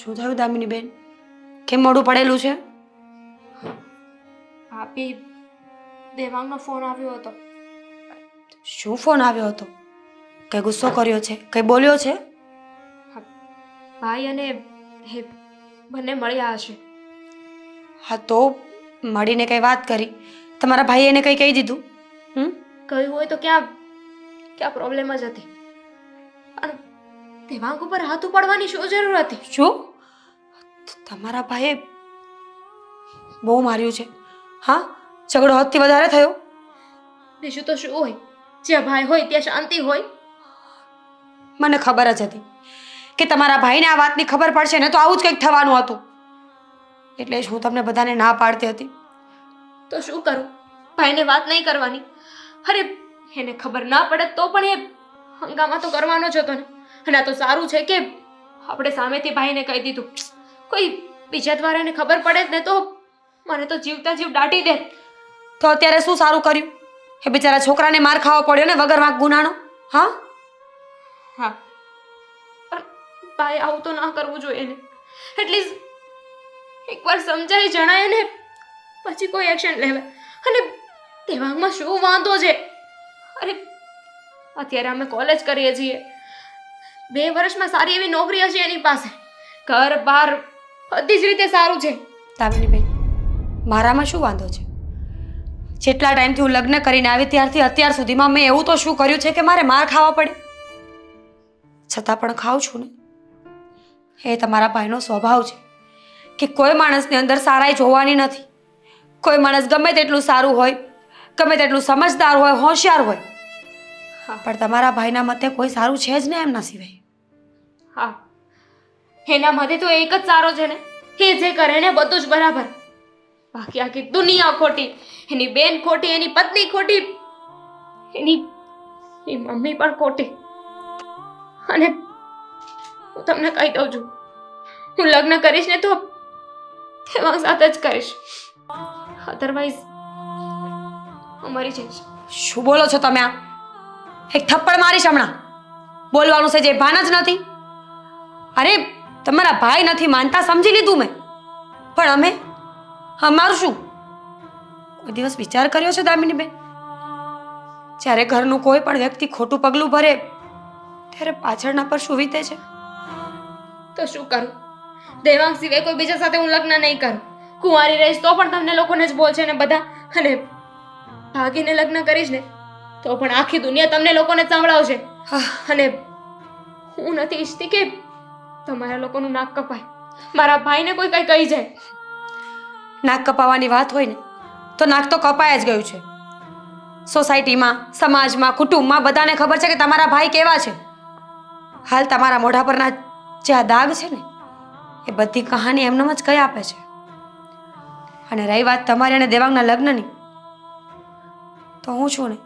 શું થયું દામિની બેન? કેમ મોઢું પડેલું છે? ભાભી, દેવાંગનો ફોન આવ્યો હતો. શું ફોન આવ્યો હતો? કઈ ગુસ્સો કર્યો છે? કઈ બોલ્યો છે? ભાઈ અને એ બંને મળ્યા હશે. હા તો મળીને કઈ વાત કરી? તમારા ભાઈએ એને કઈ કહી દીધું? કહ્યું હોય તો ક્યાં ક્યાં પ્રોબ્લેમ જ હતી. અને દેવાંગ ઉપર હાથ ઉપાડવાની શું જરૂર હતી? શું? તમારા ભાઈએ બહુ માર્યું છે? હા, ઝઘડો હદથી વધારે થયો? બીજું તો શું હોય? જ્યાં ભાઈ હોય ત્યાં શાંતિ હોય. મને ખબર જ હતી કે તમારા ભાઈને આ વાતની ખબર પડશે ને તો આવું જ કંઈક થવાનું હતું. એટલે જ હું તમને બધાને ના પાડતી હતી. તો શું કરું? ભાઈને વાત નહીં કરવાની. અરે એને ખબર ના પડે તો પણ એ હંગામા તો કરવાનો જ હતો ને. અને આ તો સારું છે કે આપણે સામેથી ભાઈને કહી દીધું. કોઈ બીજા દ્વારા એને ખબર પડે જ ને તો મને તો જીવતા જીવ દાટી દે. તો અત્યારે શું સારું કર્યું? એ બિચારા છોકરાને માર ખાવો પડ્યો ને વગર વાંક ગુનાનો. હા હા, પણ ભાઈ આવું તો ના કરવું જોઈએ ને. એટલીસ્ટ એકવાર સમજાય જણાય ને પછી કોઈ એક્શન લેવાય. અને દેવાંગમાં શું વાંધો છે? અરે અત્યારે અમે કોલેજ કરીએ છીએ. 2 વર્ષમાં સારી એવી નોકરી હશે એની પાસે. ઘર બાર બધી જ રીતે સારું છે. દામિની બેન, મારામાં શું વાંધો છે? જેટલા ટાઈમથી હું લગ્ન કરીને આવી ત્યારથી અત્યાર સુધીમાં મેં એવું તો શું કર્યું છે કે મારે માર ખાવા પડે? છતાં પણ ખાઉં છું ને. એ તમારા ભાઈનો સ્વભાવ છે કે કોઈ માણસની અંદર સારાઈ જોવાની નથી. કોઈ માણસ ગમે તેટલું સારું હોય, ગમે તેટલું સમજદાર હોય, હોશિયાર હોય, પણ તમારા ભાઈના મતે કોઈ સારું છે જ ને એમના સિવાય. હા, એના મતે તો એક જ સારો છે ને. એ જે કરે ને બધું જ બરાબર. બાકી આખી દુનિયા ખોટી. એની બેન ખોટી, એની પત્ની ખોટી, એની મમ્મી પણ ખોટી. અને હું તમને કહી દઉં છું, હું લગ્ન કરીશ ને તો દેવાંગ સાથે જ કરીશ. અધરવાઇઝ હું મરી જઈશ. શું બોલો છો તમે? આ એક થપ્પડ મારીશ હમણાં. બોલવાનું છે જે ભાન જ નથી. અરે તમારા ભાઈ નથી માનતા સમજી લીધું મેં, પણ અમારું શું? કોઈ દિવસ વિચાર કર્યો છે દામિની બેન? જ્યારે ઘરનું કોઈ પણ વ્યક્તિ ખોટું પગલું ભરે ત્યારે પાછળના પર શું વીતે છે? તો શું કરું? દેવાંગ સિવાય કોઈ બીજા સાથે હું લગ્ન નહીં કરું. કુંવારી રહીશ તો પણ તમને લોકોને જ બોલશે ને બધા. અને ભાગીને લગ્ન કરીશ ને તો પણ આખી દુનિયા તમને લોકોને જ સાંભળાવશે. અને હું નથી ઈચ્છતી કે તમારા લોકોનું નાક કપાય. મારા ભાઈને કોઈ કઈ કહી જાય. નાક કપાવવાની વાત હોય ને તો નાક તો કપાય જ ગયું છે. સોસાયટીમાં, સમાજમાં, કુટુંબમાં બધાને ખબર છે કે તમારા ભાઈ કેવા છે. હાલ તમારા મોઢા પરના જે આ દાગ છે ને એ બધી કહાની એમનેમ જ કહી આપે છે. અને રહી વાત તમારી અને દેવાંગના લગ્નની, તો હું છું ને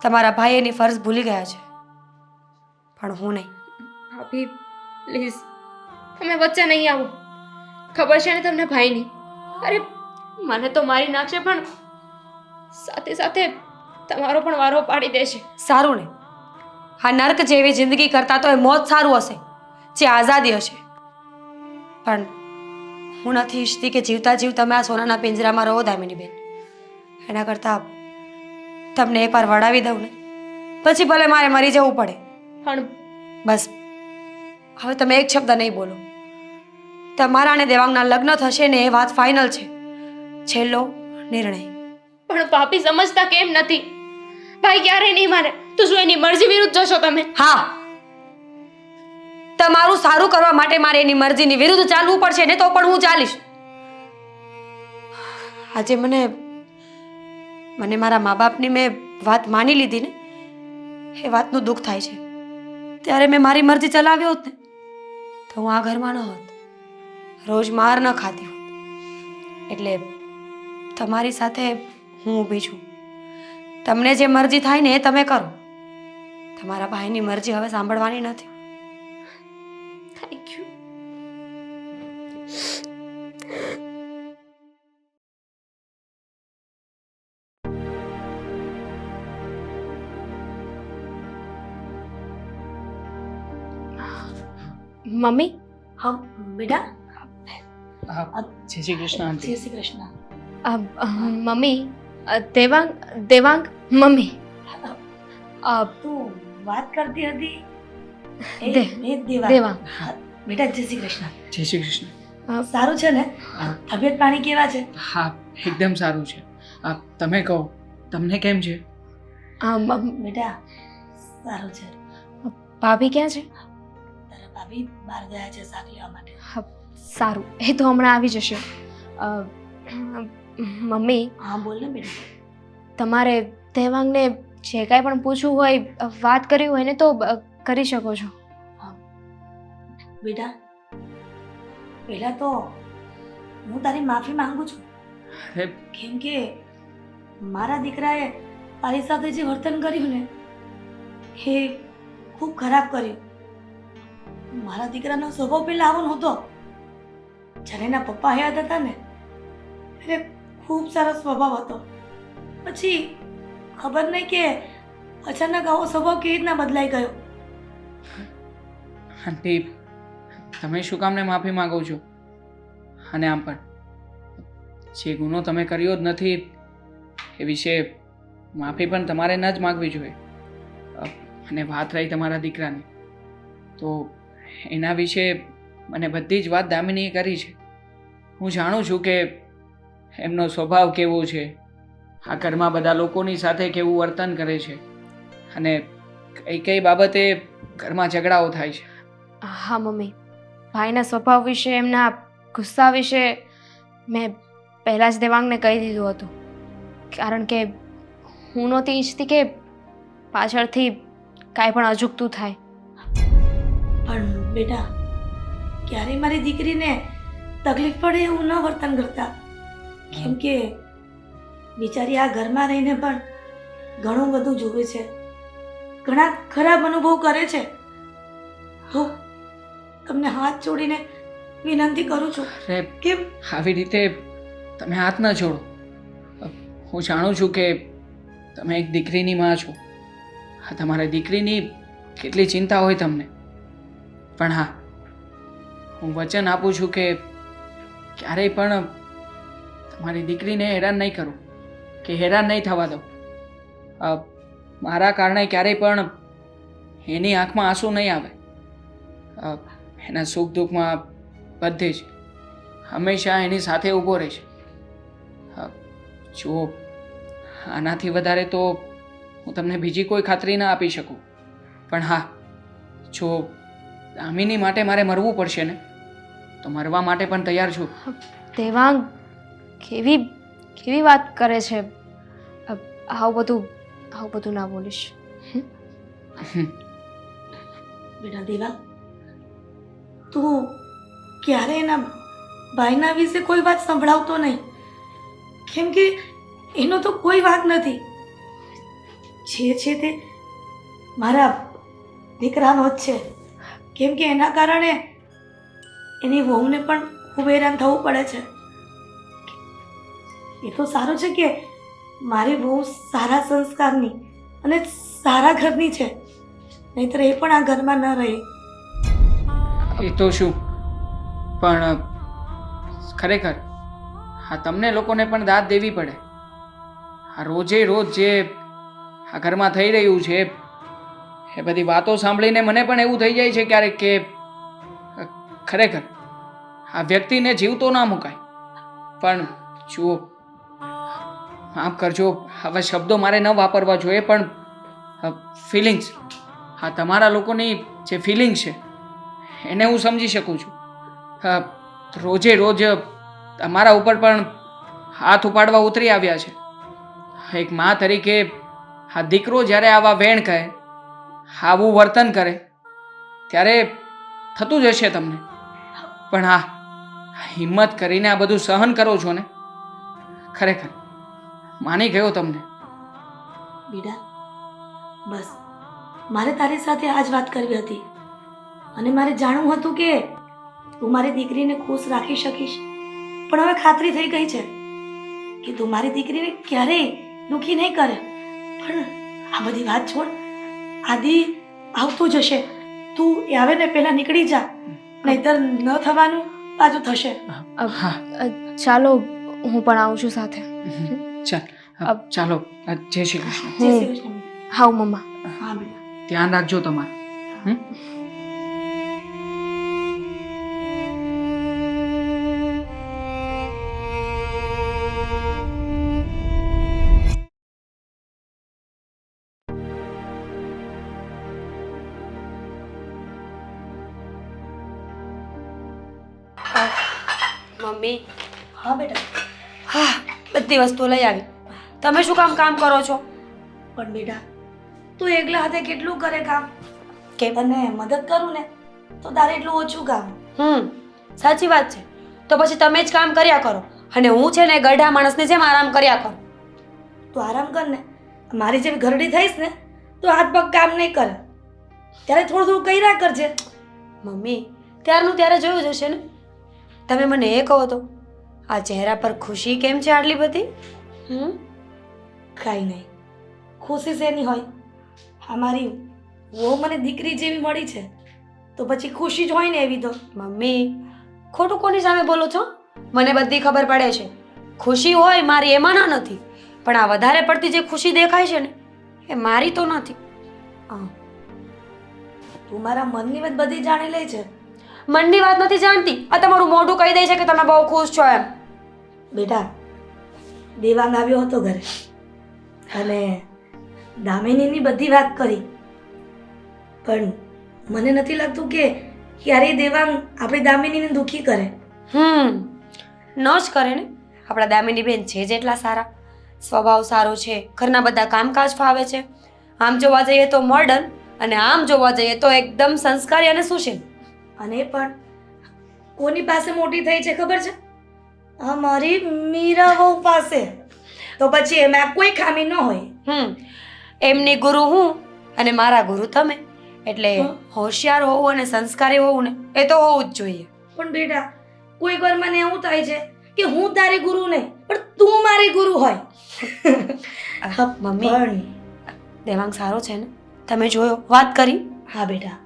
તમારા ભાઈ એની ફરજ ભૂલી ગયા છે, પણ હું નહીં. ભાભી પ્લીઝ તમે વચ્ચે નહીં આવો. ખબર છે ને તમને ભાઈની. અરે મને તો મારી નાખશે પણ સાથે સાથે તમારો પણ વારો પાડી દેશે. સારું ને, આ નર્ક જેવી જિંદગી કરતાં તો એ મોત સારું હશે, જે આઝાદી હશે. પણ હું નથી ઈચ્છતી કે જીવતા જીવ તમે આ સોનાના પિંજરામાં રહો દામિની બેન. એના કરતાં તમને એકવાર વળાવી દઉં ને પછી ભલે મારે મરી જવું પડે. પણ બસ હવે તમે એક શબ્દ નહીં બોલો. તમારા અને દેવાંગના લગ્ન થશે ને એ વાત ફાઇનલ છે. છેલ્લો નિર્ણય. પણ ભાભી સમજતા કેમ નથી? ભાઈ ક્યારે નહીં માને તો શું એની મરજી વિરુદ્ધ જશો તમે? હા, તમારું સારું કરવા માટે મારે એની મરજીની વિરુદ્ધ ચાલવું પડશે ને તો પણ હું ચાલીશ. આજે મને મારા મા બાપની મેં વાત માની લીધી ને એ વાતનું દુઃખ થાય છે. ત્યારે મેં મારી મરજી ચલાવી હોત ને તો હું આ ઘરમાં ન હોત, રોજ માર ન ખાતી હોત. એટલે તમારી સાથે હું ઊભી છું. તમને જે મરજી થાય ને એ તમે કરો. તમારા ભાઈની મરજી હવે સાંભળવાની નથી. Thank you. મમ્મી, હા બેટા. હા જય શ્રી કૃષ્ણ આંટી. જય શ્રી કૃષ્ણ. મમ્મી દેવાંગ દેવાંગ મમ્મી તું વાત કરતી હતી એ દે- મેં દેવા. દેવાંગ બેટા જય શ્રી કૃષ્ણ. જય શ્રી કૃષ્ણ. સારું છે ને? હા. તબિયત પાણી કેવા છે? હા એકદમ સારું છે. તમે કહો તમને કેમ છે? બેટા સારું છે. ભાભી ક્યાં છે? તારા ભાભી બહાર ગયા છે શાક લેવા માટે. સારું એ તો હમણાં આવી જશે. મમ્મી હા બોલ ને બેટા. તમારે દેવાંગને જે કાંઈ પણ પૂછવું હોય વાત કરવી હોય ને તો કરી શકો છો. બેટા પહેલા તો હું તારી માફી માંગુ છું, અરે કેમ કે મારા દીકરાએ તારી સાથે જે વર્તન કર્યું ને એ ખૂબ ખરાબ કર્યું. મારા દીકરાનો સ્વભાવ પહેલા આવો નહોતો. જ્યારે એના પપ્પા હયાત હતા ને ત્યારે ખૂબ સારો સ્વભાવ હતો. પછી ખબર નહીં કે અચાનક આવો સ્વભાવ કેવી રીતના બદલાઈ ગયો. આંટી તમે શું કામને માફી માંગો છો? અને આમ પણ જે ગુનો તમે કર્યો જ નથી એ વિશે માફી પણ તમારે ન જ માગવી જોઈએ. અને વાત રહી તમારા દીકરાની, તો એના વિશે મને બધી જ વાત દામિનીએ કરી છે. હું જાણું છું કે એમનો સ્વભાવ કેવો છે, આ ઘરમાં બધા લોકોની સાથે કેવું વર્તન કરે છે, અને કઈ કઈ બાબતે ઘરમાં ઝઘડાઓ થાય છે. હા મમ્મી, ભાઈના સ્વભાવ વિશે એમના ગુસ્સા વિશે મેં પહેલાં જ દેવાંગને કહી દીધું હતું, કારણ કે હું નહોતી ઈચ્છતી કે પાછળથી કાંઈ પણ અજુગતું થાય. પણ બેટા ક્યારેય મારી દીકરીને તકલીફ પડે એવું ન વર્તન કરતા, કેમ કે બિચારી આ ઘરમાં રહીને પણ ઘણું બધું જોવે છે, ઘણા ખરાબ અનુભવ કરે છે. તો તમને હાથ જોડીને વિનંતી કરું છું અરે કે આવી રીતે તમે હાથ ન છોડો. હું જાણું છું કે તમે એક દીકરીની માં છો, હા તમારા દીકરીની કેટલી ચિંતા હોય તમને, પણ હા હું વચન આપું છું કે ક્યારેય પણ તમારી દીકરીને હેરાન નહીં કરું કે હેરાન નહીં થવા દઉં. મારા કારણે ક્યારેય પણ એની આંખમાં આંસુ નહીં આવે. એના સુખ દુઃખમાં બધે જ હંમેશા એની સાથે ઊભો રહીશ. જુઓ આનાથી વધારે તો હું તમને બીજી કોઈ ખાતરી ના આપી શકું, પણ હા જો દામિની માટે મારે મરવું પડશે ને તો મરવા માટે પણ તૈયાર છું. દેવાંગ કેવી કેવી વાત કરે છે. આવું બધું ના બોલીશ. બેટા દેવા, તું ક્યારે એના ભાઈના વિશે કોઈ વાત સંભળાવતો નહીં, કેમ કે એનો તો કોઈ વાંક નથી. જે છે તે મારા દીકરાનો જ છે, કેમ કે એના કારણે એની વહુને પણ ખૂબ હેરાન થવું પડે છે. એ તો સારું છે કે મારી વહુ સારા સંસ્કારની અને સારા ઘરની છે, નહીંતર એ પણ આ ઘરમાં ન રહે. એ તો શું, પણ ખરેખર હા તમને લોકોને પણ દાદ દેવી પડે. આ રોજે રોજ જે આ ઘરમાં થઈ રહ્યું છે એ બધી વાતો સાંભળીને મને પણ એવું થઈ જાય છે ક્યારેક કે ખરેખર આ વ્યક્તિને જીવતો ના મુકાય. પણ જુઓ, માફ કરજો, હવે શબ્દો મારે ન વાપરવા જોઈએ, પણ ફિલિંગ્સ, હા તમારા લોકોની જે ફિલિંગ્સ છે એને હું સમજી શકું છું. રોજે રોજ તમારા ઉપર પણ હાથ ઉપાડવા ઉતરી આવ્યા છે. એક મા તરીકે આ દીકરો જ્યારે આવા વેણ કહે, આવું વર્તન કરે, ત્યારે થતું જ હશે તમને, પણ હા હિંમત કરીને આ બધું સહન કરો છો ને, ખરેખર માની ગયો તમને. બેટા બસ મારે તારી સાથે આ જ વાત કરવી હતી, અને મારે જાણવું હતું કે તું મારી દીકરીને ખુશ રાખી શકીશ. પણ હવે ખાતરી થઈ ગઈ છે કે તું મારી દીકરીને ક્યારેય દુઃખી નહીં કરે. પણ આ બધી વાત છોડ, આદિ આવતું જશે, તું એ આવે ને પહેલા નીકળી જા. નહીતર ન થવાનું પાછું થશે. હા ચાલો હું પણ આવું છું સાથે. ચાલ ચાલો જય શ્રી કૃષ્ણ. જય શ્રી કૃષ્ણ. હાઉ મમ્મા. હા બેટા. ધ્યાન રાખજો તમારું. હમ? મમ્મી હા બેટા. હા બધી વસ્તુઓ લઈ આવી. તમે શું કામ કરો છો? પણ બેટા તું એકલા હાથે કેટલું કરે કામ? કેમ? તને મદદ કરું ને તો તારે એટલું ઓછું કામ. સાચી વાત છે. તો પછી તમે જ કામ કર્યા કરો અને હું છે ને ગઢા માણસને જેમ આરામ કર્યા કરું. તું આરામ કર ને. મારી જેવી ઘરડી થઈશ ને તો હાથ પગ કામ નહીં કરે. ત્યારે થોડું થોડું કર્યા કરજે. મમ્મી ત્યારનું ત્યારે જોયું જ હશે ને. તમે મને એ કહો તો આ ચહેરા પર ખુશી કેમ છે આટલી બધી? કાંઈ નહીં. ખુશી શેની હોય? અમારી વહુ મને દીકરી જેવી મળી છે તો પછી ખુશી જ હોય ને એવી તો. મમ્મી ખોટું કોની સામે બોલો છો? મને બધી ખબર પડે છે. ખુશી હોય મારી એમાં ના નથી, પણ આ વધારે પડતી જે ખુશી દેખાય છે ને એ મારી તો નથી. તું મારા મનની વાત બધી જાણી લે છે. મનની વાત નથી જાણતી, આ તમારું મોઢું કહી દે છે કે તમે બહુ ખુશ છો એમ. બેટા દેવાંગ આવ્યો હતો ઘરે અને દામિનીની બધી વાત કરી, પણ મને નથી લાગતું કે ક્યારેય દેવાંગ આપણી દામિનીને દુખી કરે. ન જ કરે ને. આપણા દામિની બેન છે જેટલા સારા, સ્વભાવ સારો છે, ઘરના બધા કામકાજ ફાવે છે. આમ જોવા જઈએ તો મોડર્ન અને આમ જોવા જઈએ તો એકદમ સંસ્કારી અને સુશીલ. અને પણ કોની પાસે મોટી થઈ છે ખબર છે? અમારી મીરા વહુ પાસે. તો પછી એમાં કોઈ ખામી ન હોય. એમની ગુરુ હું અને મારા ગુરુ તમે, એટલે હોશિયાર હોવું અને સંસ્કારી હોવું ને એ તો હોવું જ જોઈએ. પણ બેટા કોઈક વાર મને એવું થાય છે કે હું તારી ગુરુ નહીં પણ તું મારી ગુરુ હોય. મમ્મી પણ દેવાંગ સારો છે ને? તમે જોયો, વાત કરી? હા બેટા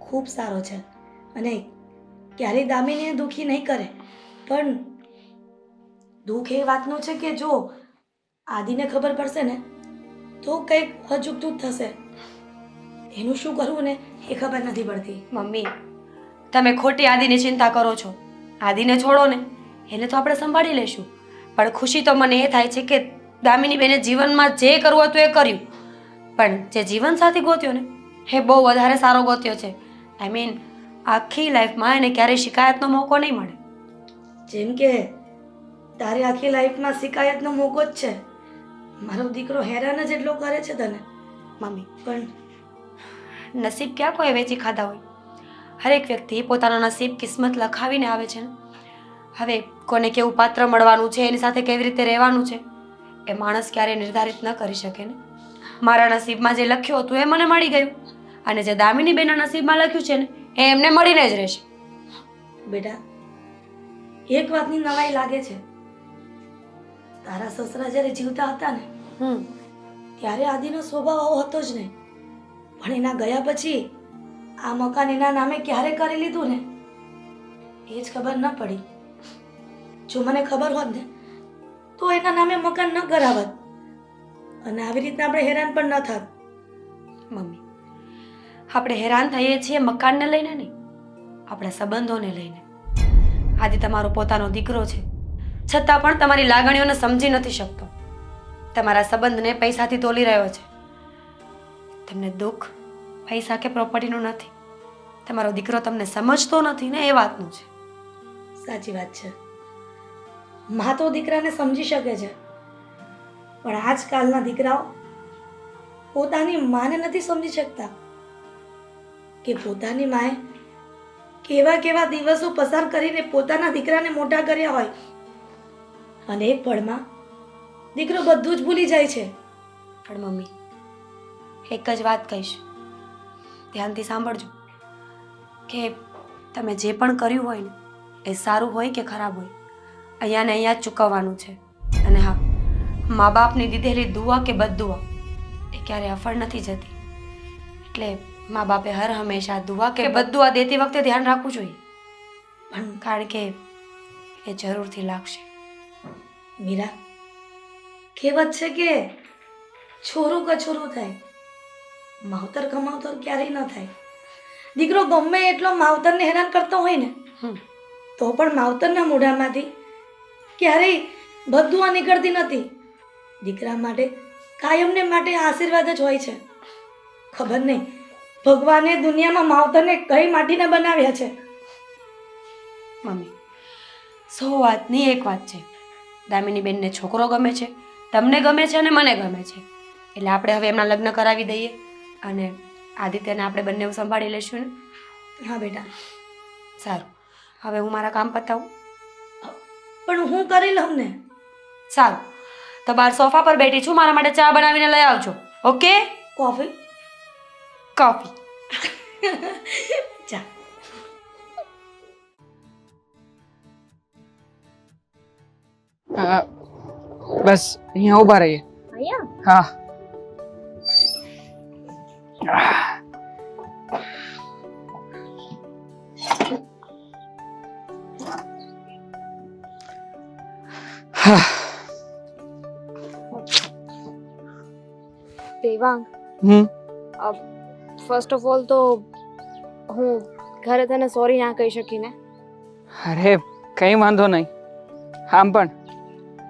ખૂબ સારો છે અને ક્યારેય દામિનીને દુઃખી નહીં કરે. પણ દુઃખ એ વાતનું છે કે જો આદિને ખબર પડશે ને તો કંઈક અચૂકતું જ થશે. એનું શું કરવું ને એ ખબર નથી પડતી. મમ્મી તમે ખોટી આદિની ચિંતા કરો છો. આદિને છોડો ને, એને તો આપણે સંભાળી લેશું. પણ ખુશી તો મને એ થાય છે કે દામિની બેને જીવનમાં જે કરવું હતું એ કર્યું, પણ જે જીવનસાથી ગોત્યો ને એ બહુ વધારે સારો ગોત્યો છે. આઈ મીન આખી લાઈફમાં એને ક્યારેય શિકાયતનો મોકો નહીં મળે. જેમ કે તારી આખી લાઈફમાં શિકાયતનો મોકો જ છે. મારો દીકરો હેરાન જ એટલો કરે છે તને. મમ્મી પણ નસીબ ક્યાં કોઈ વેચી ખાધા હોય. હરેક વ્યક્તિ પોતાનો નસીબ કિસ્મત લખાવીને આવે છે ને. હવે કોને કેવું પાત્ર મળવાનું છે, એની સાથે કેવી રીતે રહેવાનું છે, એ માણસ ક્યારેય નિર્ધારિત ન કરી શકે ને. મારા નસીબમાં જે લખ્યું હતું એ મને મળી ગયું અને જે દામિની બેનના નસીબમાં લખ્યું છે ને એ એમને મળીને જ રહેશે. બેટા એક વાતની નવાઈ લાગે છે. તારા સસરા જ્યારે જીવતા હતા ને ત્યારે આદિનો સ્વભાવ આવો હતો જ નહીં, પણ એના ગયા પછી આ મકાન એના નામે ક્યારે કરી લીધું ને એ જ ખબર ન પડી. જો મને ખબર હોત ને તો એના નામે મકાન ન કરાવત અને આવી રીતના આપણે હેરાન પણ ન થાત. મમ્મી આપણે હેરાન થઈએ છીએ મકાનને લઈને નહીં, આપણા સંબંધોને લઈને. આદિ તમારો પોતાનો દીકરો છે, છતાં પણ તમારી લાગણીઓને સમજી નથી શકતો. તમારા સંબંધને પૈસાથી તોલી રહ્યો છે. તમને દુઃખ પૈસા કે પ્રોપર્ટીનું નથી. તમારો દીકરો તમને સમજતો નથી ને એ વાતનું છે. સાચી વાત છે. મા તો દીકરાને સમજી શકે છે, પણ આજકાલના દીકરાઓ પોતાની માને નથી સમજી શકતા કે પોતાની માએ કેવા કેવા દિવસો પસાર કરીને પોતાના દીકરાને મોટા કર્યા હોય અને એક પળમાં દીકરો બધું જ ભૂલી જાય છે. પણ મમ્મી એક જ વાત કહીશ, ધ્યાનથી સાંભળજો કે તમે જે પણ કર્યું હોય ને એ સારું હોય કે ખરાબ હોય, અહીંયા ને અહીંયા જ ચૂકવવાનું છે. અને હા, મા બાપની દીધેલી દુઆ કે બદદુઆ એ ક્યારે અફળ નથી જતી. એટલે મા બાપે હર હંમેશા દુઆ કે બદદુઆ દેતી વખતે ધ્યાન રાખવું જોઈએ. પણ કારણ કે એ જરૂરથી લાગશે. મીરા, કહેવત છે કે છોરું કછોરું થાય, માવતર કમાવતર ક્યારેય ન થાય. દીકરો ગમે એટલો માવતરને હેરાન કરતો હોય ને હમ. તો પણ માવતરના મોઢામાંથી ક્યારેય બદદુઆ નીકળતી નથી. દીકરા માટે કાયમને માટે આશીર્વાદ જ હોય છે. ખબર નહીં ભગવાને દુનિયામાં માવતરને કઈ માટીના બનાવ્યા છે. મમ્મી, 100 વાતની એક વાત છે. દામિની બેનને છોકરો ગમે છે, તમને ગમે છે અને મને ગમે છે. એટલે આપણે હવે એમના લગ્ન કરાવી દઈએ અને આદિત્યને આપણે બંને સંભાળી લઈશું ને. હા બેટા, સારું, હવે હું મારા કામ પતાવું. પણ હું કરી લઉં ને. સારું, તો બહાર સોફા પર બેઠી છું, મારા માટે ચા બનાવીને લઈ આવજો. ઓકે? Coffee coffee. ચા. બસ અહીંયા ઊભા રહીએ. અહીંયા હા. દેવાંગ, ફર્સ્ટ ઓફ ઓલ તો હું ઘરે તને સોરી ના કહી શકી ને. અરે કંઈ વાંધો નહીં. આમ પણ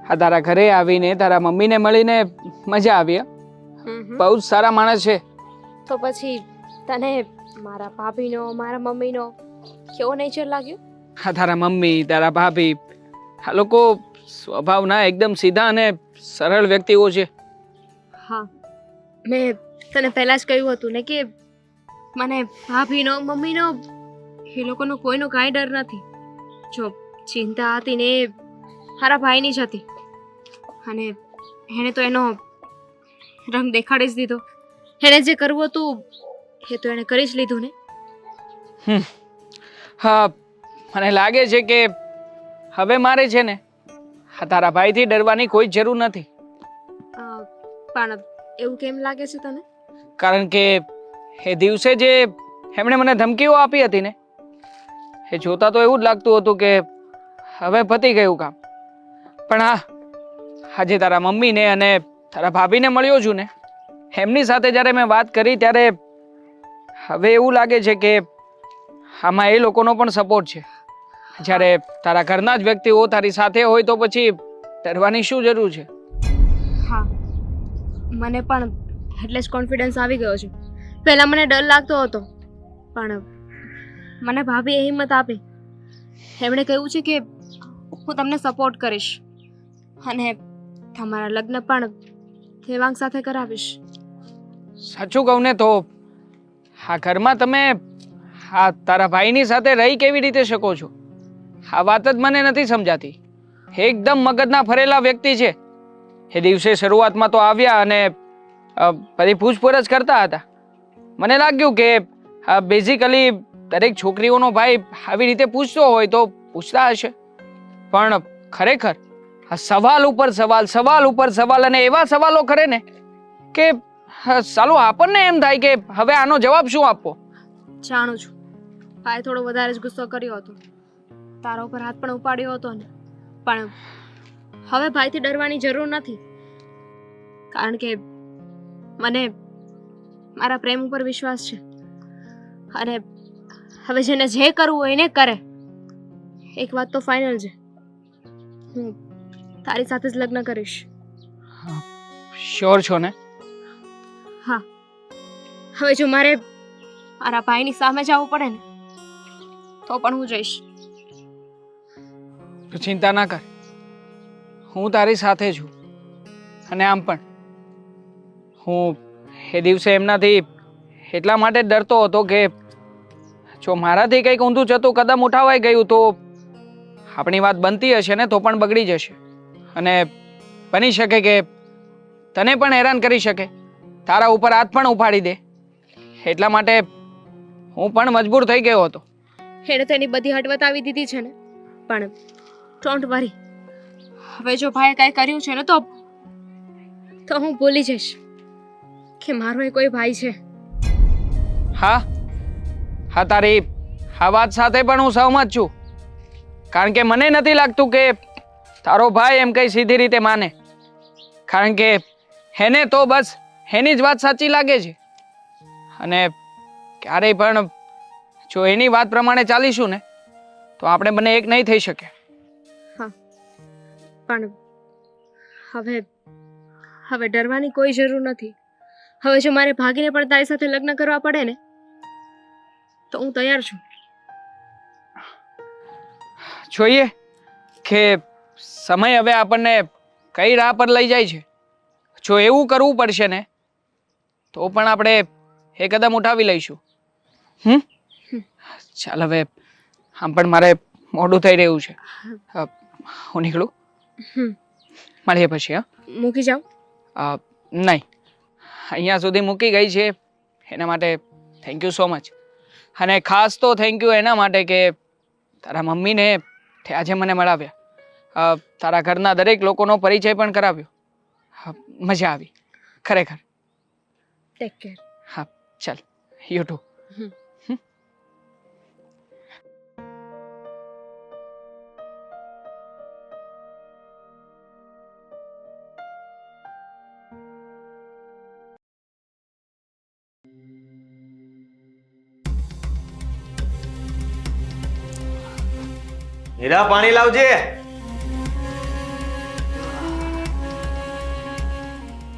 આ તારા ઘરે આવીને તારા મમ્મીને મળીને મજા આવી. બહુ જ સારા માણસ છે. તો પછી તને મારા ભાભીનો મારા મમ્મીનો કેવો નેચર લાગ્યો? આ તારા મમ્મી તારા ભાભી આ લોકો સ્વભાવના એકદમ સીધા અને સરળ વ્યક્તિઓ છે. હા, મેં તને પહેલાં જ કહ્યું હતું ને કે મને ભાભીનો મમ્મીનો એ લોકોનો કોઈનો કાંઈ ડર નથી. જો ચિંતા હતી ને એ મારા ભાઈની જ હતી અને એણે તો એનો રંગ દેખાડી જ દીધો. એણે જે કરવું હતું એ તો એણે કરી જ લીધું ને. હા, મને લાગે છે કે હવે મારે છે ને આ તારા ભાઈથી ડરવાની કોઈ જરૂર નથી. પણ એવું કેમ લાગે છે તને? કારણ કે એ દિવસે જે એમણે મને ધમકીઓ આપી હતી ને એ જોતા તો એવું જ લાગતું હતું કે હવે પતી ગયું કામ. પણ હા, આજે તારા મમ્મીને અને તારા ભાભીને મળ્યો છું ને એમની સાથે જ્યારે મેં વાત કરી ત્યારે હવે એવું લાગે છે કે આમાં એ લોકોનો પણ સપોર્ટ છે. જ્યારે તારા ઘરના જ વ્યક્તિઓ તારી સાથે હોય તો પછી ડરવાની શું જરૂર છે? હા, મને પણ એટલે જ કોન્ફિડન્સ આવી ગયો છે. પહેલાં મને ડર લાગતો હતો પણ મને ભાભીએ હિંમત આપી. એમણે કહ્યું છે કે હું તમને સપોર્ટ કરીશ અને તમારા લગ્ન પણ દેવાંગ સાથે કરાવીશ. સાચું કહું ને તો આ ઘરમાં તમે આ તારા ભાઈની સાથે રહી કેવી રીતે શકો છો? આ વાત જ મને નથી સમજાતી. એકદમ મગજના ફરેલા વ્યક્તિ છે. એ દિવસે શરૂઆતમાં તો આવ્યા અને બધી પૂછપરછ કરતા હતા. મને લાગ્યું કે બેઝિકલી દરેક છોકરીઓનો ભાઈ આવી રીતે પૂછતો હોય તો પૂછતા હશે. પણ ખરેખર આ સવાલ ઉપર સવાલ સવાલ ઉપર સવાલ અને એવા સવાલો કરે ને કે સાલું આપણને એમ થાય કે હવે આનો જવાબ શું આપવો. જાણું છું ભાઈ થોડો વધારે જ ગુસ્સો કર્યો હતો, તારા ઉપર હાથ પણ ઉપાડ્યો હતો ને. પણ હવે ભાઈથી ડરવાની જરૂર નથી કારણ કે મને મારા પ્રેમ ઉપર વિશ્વાસ છે અને હવે જેને જે કરવું હોય એને કરે. એક વાત તો ફાઇનલ છે, હું તારી સાથે જ લગ્ન કરીશ. શ્યોર છો ને? હા, હવે જો મારે મારા ભાઈની સામે જવું પડે ને તો પણ હું જઈશ. તો ચિંતા ના કર, હું તારી સાથે છું. અને આમ પણ હું એ દિવસે એમનાથી એટલા માટે ડરતો હતો કે જો મારાથી કંઈક ઊંધું જતું કદમ ઉઠાવાઈ ગયું તો આપણી વાત બનતી હશે ને તો પણ બગડી જશે અને બની શકે કે તને પણ હેરાન કરી શકે, તારા ઉપર હાથ પણ ઉપાડી દે. એટલા માટે હું પણ મજબૂર થઈ ગયો હતો. એણે તો એની બધી હટ બતાવી દીધી છે ને. પણ ડોન્ટ વરી, હવે જો ભાઈએ કાંઈ કર્યું છે ને તો હું ભૂલી જઈશ કે મારો એ કોઈ ભાઈ છે. હા હા, તારી આ વાત સાથે પણ હું સહમત છું. કારણ કે મને નથી લાગતું કે તારો ભાઈ એમ કંઈ સીધી રીતે માને. કારણ કે એને તો બસ એની જ વાત સાચી લાગે છે અને ક્યારેય પણ જો એની વાત પ્રમાણે ચાલીશું ને તો આપણે બંને એક નહીં થઈ શકે. પણ હવે ડરવાની કોઈ જરૂર નથી. હવે જો મારે ભાગીને પણ તારી સાથે લગ્ન કરવા પડે ને તો હું તૈયાર છું. જોઈએ કે સમય હવે આપણને કઈ રાહ પર લઈ જાય છે. જો એવું કરવું પડશે ને તો પણ આપણે એ કદમ ઉઠાવી લઈશું. ચાલ હવે આમ પણ મારે મોડું થઈ રહ્યું છે. હું નીકળું. મળીએ પછી. હા, મૂકી જાઉં? નહીં, અહીંયા સુધી મૂકી ગઈ છે એના માટે થેન્ક યુ સો મચ. અને ખાસ તો થેન્ક યુ એના માટે કે તારા મમ્મીને તે આજે મને મળાવ્યા, તારા ઘરના દરેક લોકોનો પરિચય પણ કરાવ્યો. મજા આવી ખરેખર. Take care. હા ચાલ, યુ ટુ. હીરા પાણી લાવજે.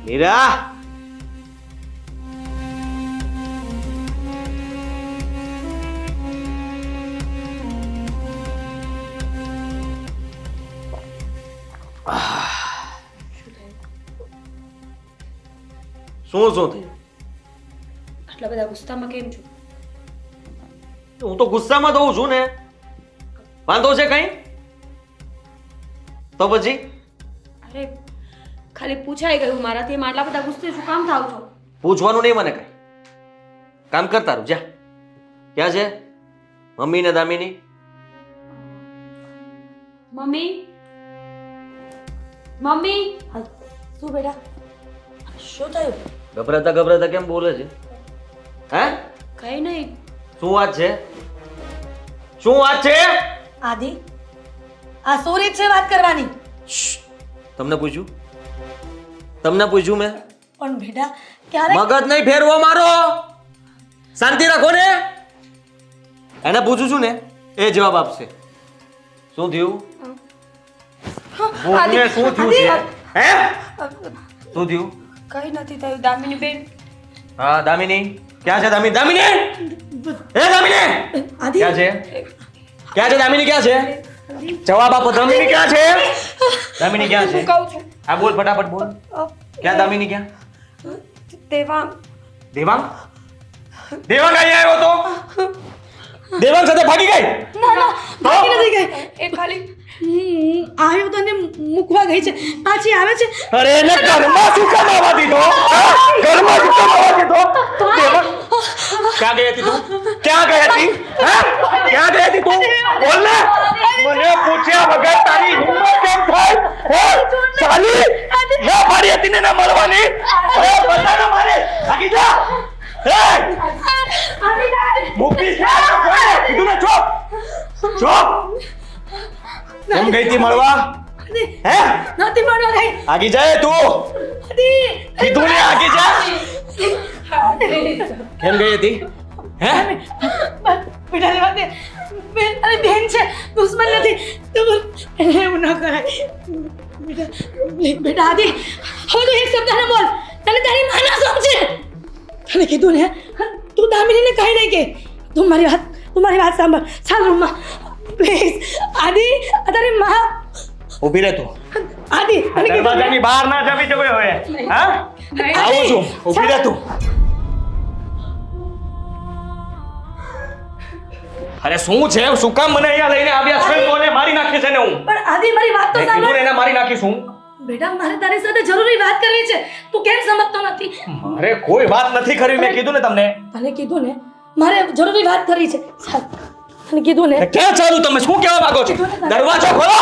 હીરા શું થયું? આટલા બધા ગુસ્સામાં કેમ છો? હું તો ગુસ્સામાં તો છું ને. વાંધો છે કઈ? તો પછી અરે ખાલી પૂછાઈ ગયું મારાથી, એમ આટલા બધા ગુસ્સે શું કામ થાવ છો? પૂછવાનું નહીં મને કઈ. કામ કર તારું જા. ક્યાં છે મમ્મી ને દામિની? Mummy, mummy. શું બેટા, શું થયું? ગભરાતા ગભરાતા કેમ બોલે છે? હે? કઈ નહીં. શું વાત છે? શું વાત છે? આદિ, આ શું રીત છે વાત કરવાની? તમને પૂછ્યું? તમને પૂછ્યું મેં? પણ બેટા ક્યારે મગજ નહીં ફેરવો મારો. શાંતિ રાખો ને. એને પૂછું છું ને એ જવાબ આપશે. શું થયું? બોલને, શું થયું છે? હે? શું થયું? કઈ નથી થયું દામિની બેન. હા દામિની ક્યાં છે? દામિની એ દામિની આદિ, ક્યાં છે? ક્યાં છે દામિની? ક્યાં છે? જવાબ આપો. દામિની ક્યાં છે? દામિની ક્યાં છે? કહું છું. હા બોલ, ફટાફટ બોલ. ક્યાં દામિની? ક્યાં? દેવાંગ. દેવાંગ? દેવાંગ અહીંયા આવ્યો તો? દેવાંગ સાથે ભાગી ગઈ? ના ના, ભાગી નથી ગઈ. એ ખાલી આવ્યો તને મૂકવા ગઈ છે, પાછી આવે છે. અરે એને ઘરમાં શું કામ આવવા દીધો? હા? ઘરમાં શું કામ આવવા દીધો? દેવાંગ ક્યાં ગઈ હતી તું? ક્યાં ગઈ હતી? હા? ક્યાં ગઈ હતી તું? બોલ ને. મને પૂછ્યા વગર તારી હિંમત કેમ થાય? હે? સાલી ના પાડી હતી ને ના મળવાની? અરે બધાને મારે ભાગી જા. હે? મૂકી છે કીધું ને. Chop chop. કેમ ગઈ હતી મળવા? હે? નથી મળવા ગઈ. આગી જાય તું. આદિ, કીધું ને આગી જા. કેમ ગઈ હતી? હે? બેટા રહેવા દે. બેન, અરે બેન છે, દુશ્મન નથી. એવું ન કરાય બેટા. આદિ, હવે તો એક શબ્દ ન બોલ. તને તારી માના સમજે. તને કીધું ને, તું દામિનીને કહી નહીં કે. તું મારી વાત સાંભળ. ચાલ રૂમમાં પ્લીઝ. આદિ, આ તારી માં. ઊભી રહે તું. આદિ, તને કીધું ને. દરવાજાની બહાર ના જવી જોઈએ હવે. હા? આવું છું. ઊભી રહે તું. અરે શું છે? શું કામ મને અહીંયા લઈને આવ્યા છે? કોને મારી નાખી છે ને હું? પણ આદિ, મારી વાત તો મેં કીધું સાંભળ. ને એને મારી નાખીશ હું. બેટા, મારે તારી સાથે જરૂરી વાત કરવી છે. તું કેમ સમજતો નથી? મારે કોઈ વાત નથી કરવી. મેં કીધું ને તમને. તને કીધું ને, મારે જરૂરી વાત કરવી છે. ચાલ, તને કીધું ને. ક્યાં ચાલુ? તમે શું કહેવા માંગો છો? દરવાજો ખોલો.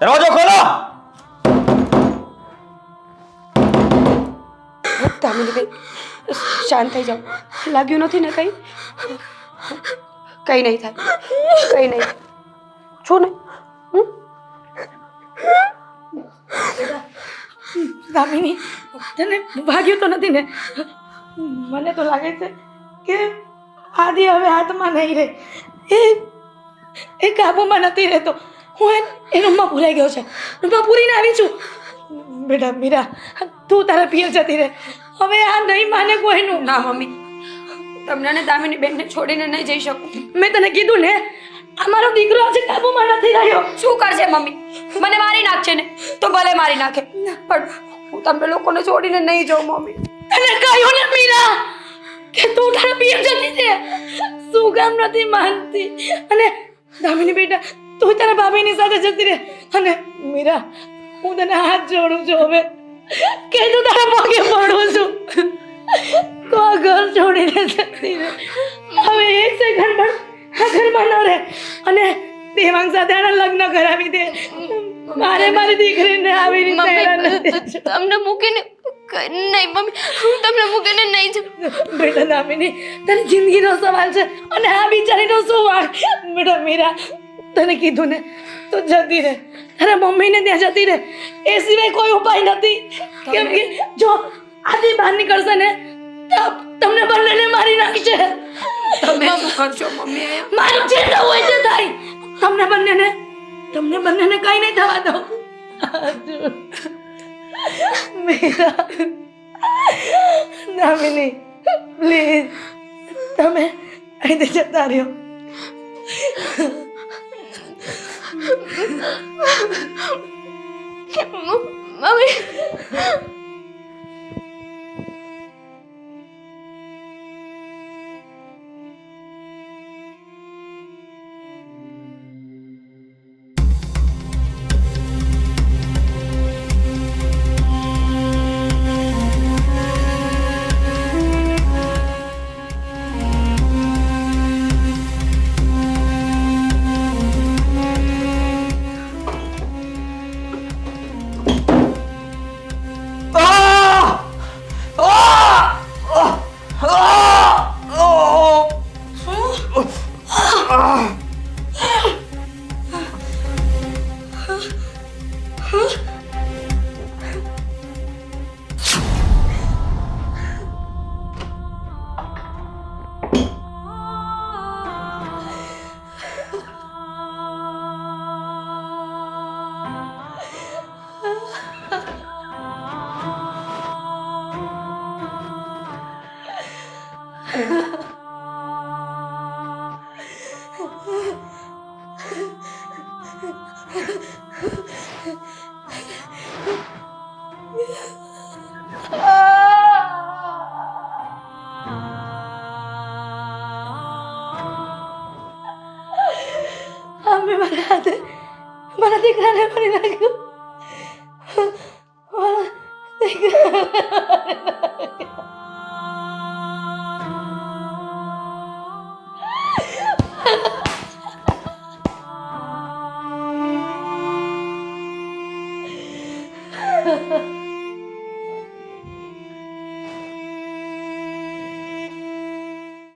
દરવાજો ખોલો. દામિની બેન શાંત થઈ જાઓ. લાગ્યું નથી ને કઈ? કંઈ નહીં થાય, કંઈ નહીં થાય. છો ને? દામિની, તને ભાગ્યું તો નથી ને? મને તો લાગે છે કે આદિ હવે હાથમાં નહીં રહે. એ કાબુમાં નથી રહેતો. હું એ રૂમમાં ભૂલાઈ ગયો છે. રૂમમાં પૂરીને આવી છું. બેટા મીરા, તું તારા પિયર જતી રહે. હવે આ નહીં માને કોઈનું. ના મમ્મી, તમને અને દામિની બેનને છોડીને નહીં જઈ શકું. મેં તને કીધું ને, અમારો દીકરો આજે કાબુમાં નથી રહ્યો. શું કરશે મમ્મી? મને મારી નાખશે ને તો ભલે મારી નાખે, પણ હું તમને લોકોને છોડીને નહીં જાઉં મમ્મી. અને કહ્યું ને મીરા કે તું તારા પિયર જતી છે. શું કામ નથી માનતી? અને દામિની બેટા, તું તારા ભાભીની સાથે જતી રહે. અને મીરા, હું તને હાથ જોડું છું હવે કે તું તારા પગે પડું છું. તો આ ઘર છોડીને જતી રહે. હવે એક સેકન્ડ પણ આ ઘરમાં ન રહે. અને દેવાંગ સાથે આના લગ્ન કરાવી દે. મારે મારી દીકરીને આવી રીતે હેરાન નથી મમ્મી તમને મૂકીને નહીં મમ્મી, હું તમને મૂકીને નહીં જાઉં. બેટા દામિની, તારી જિંદગીનો સવાલ છે અને આ બિચારીનો શું વાંક? બેટા મીરા, તને કીધું ને, તું જતી રહે. તારા મમ્મીને ત્યાં જતી રહે. એ સિવાય કોઈ ઉપાય નથી. કેમ કે જો આદિ બહાર નીકળશે ને તો તમને બંનેને મારી નાખશે. તમે શું કરશો મમ્મી? મારી જે થવું હોય તે થાય. તમને બંનેને કઈ નહીં થવા દો. મીરા, દામિની, પ્લીઝ તમે અહીંથી જતા રહ્યો. મમ્મી અમે મારા દીકરાને મારી નાખ્યું.